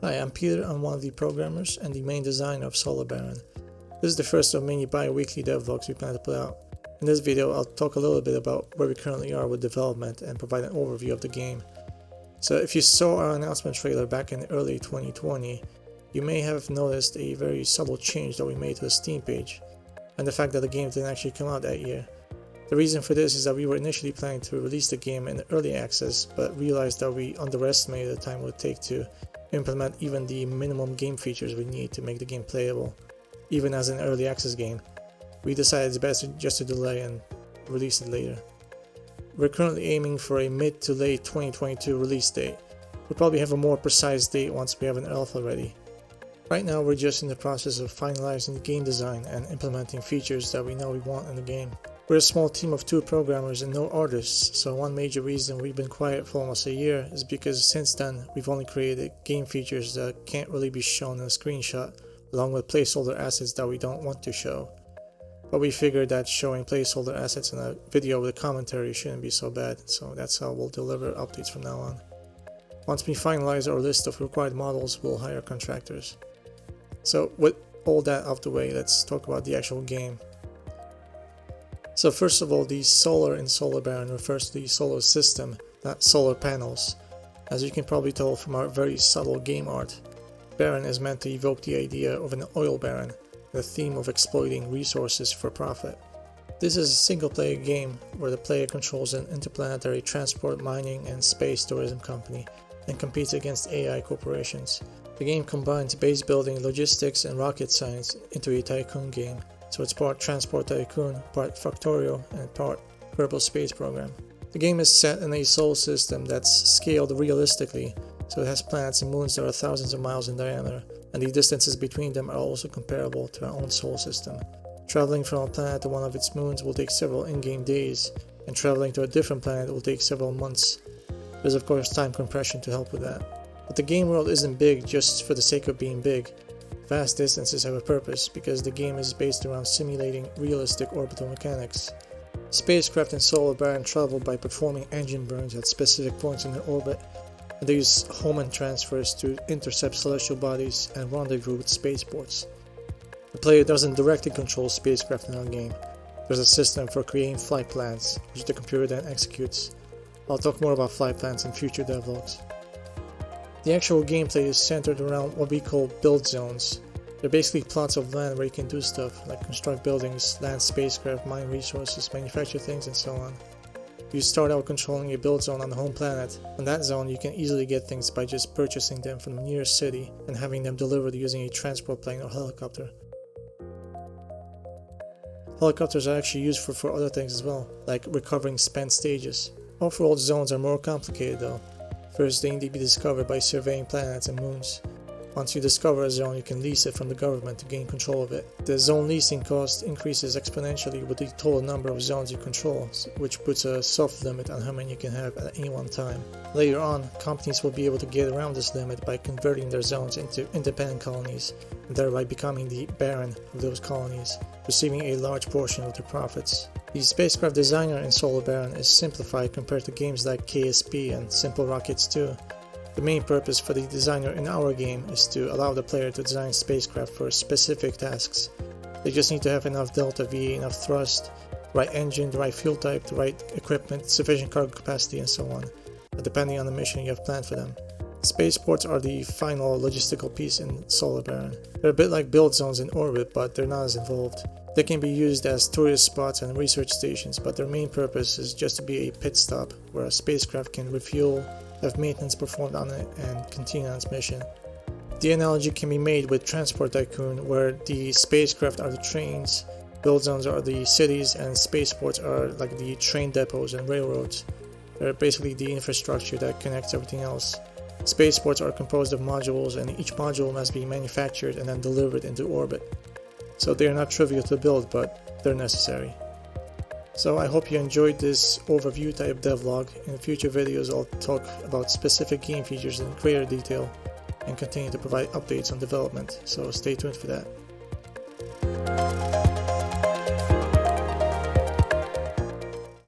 Hi, I'm Peter. I'm one of the programmers and the main designer of Solar Baron. This is the first of many bi-weekly devlogs we plan to put out. In this video, I'll talk a little bit about where we currently are with development and provide an overview of the game. So if you saw our announcement trailer back in early 2020, you may have noticed a very subtle change that we made to the Steam page, and the fact that the game didn't actually come out that year. The reason for this is that we were initially planning to release the game in early access, but realized that we underestimated the time it would take to implement even the minimum game features we need to make the game playable, even as an early access game. We decided it's best just to delay and release it later. We're currently aiming for a mid to late 2022 release date. We'll probably have a more precise date once we have an alpha ready. Right now we're just in the process of finalizing the game design and implementing features that we know we want in the game. We're a small team of 2 programmers and no artists, so one major reason we've been quiet for almost a year is because since then we've only created game features that can't really be shown in a screenshot, along with placeholder assets that we don't want to show. But we figured that showing placeholder assets in a video with a commentary shouldn't be so bad, so that's how we'll deliver updates from now on. Once we finalize our list of required models, we'll hire contractors. So with all that out the way, let's talk about the actual game. So first of all, the solar in Solar Baron refers to the solar system, not solar panels. As you can probably tell from our very subtle game art, Baron is meant to evoke the idea of an oil baron, the theme of exploiting resources for profit. This is a single-player game where the player controls an interplanetary transport, mining, and space tourism company and competes against AI corporations. The game combines base building, logistics, and rocket science into a tycoon game. So it's part Transport Tycoon, part Factorio, and part Kerbal Space Program. The game is set in a solar system that's scaled realistically, so it has planets and moons that are thousands of miles in diameter, and the distances between them are also comparable to our own solar system. Traveling from a planet to one of its moons will take several in-game days, and traveling to a different planet will take several months. There's of course time compression to help with that. But the game world isn't big just for the sake of being big. Vast distances have a purpose because the game is based around simulating realistic orbital mechanics. Spacecraft in Solar Baron travel by performing engine burns at specific points in their orbit, and they use Hohmann transfers to intercept celestial bodies and rendezvous with spaceports. The player doesn't directly control spacecraft in our game. There's a system for creating flight plans, which the computer then executes. I'll talk more about flight plans in future devlogs. The actual gameplay is centered around what we call build zones. They're basically plots of land where you can do stuff like construct buildings, land spacecraft, mine resources, manufacture things, and so on. You start out controlling a build zone on the home planet. On that zone you can easily get things by just purchasing them from the nearest city and having them delivered using a transport plane or helicopter. Helicopters are actually used for other things as well, like recovering spent stages. Off-world zones are more complicated though. First, they need to be discovered by surveying planets and moons. Once you discover a zone, you can lease it from the government to gain control of it. The zone leasing cost increases exponentially with the total number of zones you control, which puts a soft limit on how many you can have at any one time. Later on, companies will be able to get around this limit by converting their zones into independent colonies, and thereby becoming the baron of those colonies, receiving a large portion of their profits. The spacecraft designer in Solar Baron is simplified compared to games like KSP and Simple Rockets 2. The main purpose for the designer in our game is to allow the player to design spacecraft for specific tasks. They just need to have enough delta V, enough thrust, the right engine, the right fuel type, the right equipment, sufficient cargo capacity, and so on, depending on the mission you have planned for them. Spaceports are the final logistical piece in Solar Baron. They're a bit like build zones in orbit, but they're not as involved. They can be used as tourist spots and research stations, but their main purpose is just to be a pit stop where a spacecraft can refuel, have maintenance performed on it, and continue on its mission. The analogy can be made with Transport Tycoon, where the spacecraft are the trains, build zones are the cities, and spaceports are like the train depots and railroads. They're basically the infrastructure that connects everything else. Spaceports are composed of modules, and each module must be manufactured and then delivered into orbit. So they are not trivial to build, but they're necessary. So I hope you enjoyed this overview type devlog. In future videos I'll talk about specific game features in greater detail and continue to provide updates on development, so stay tuned for that.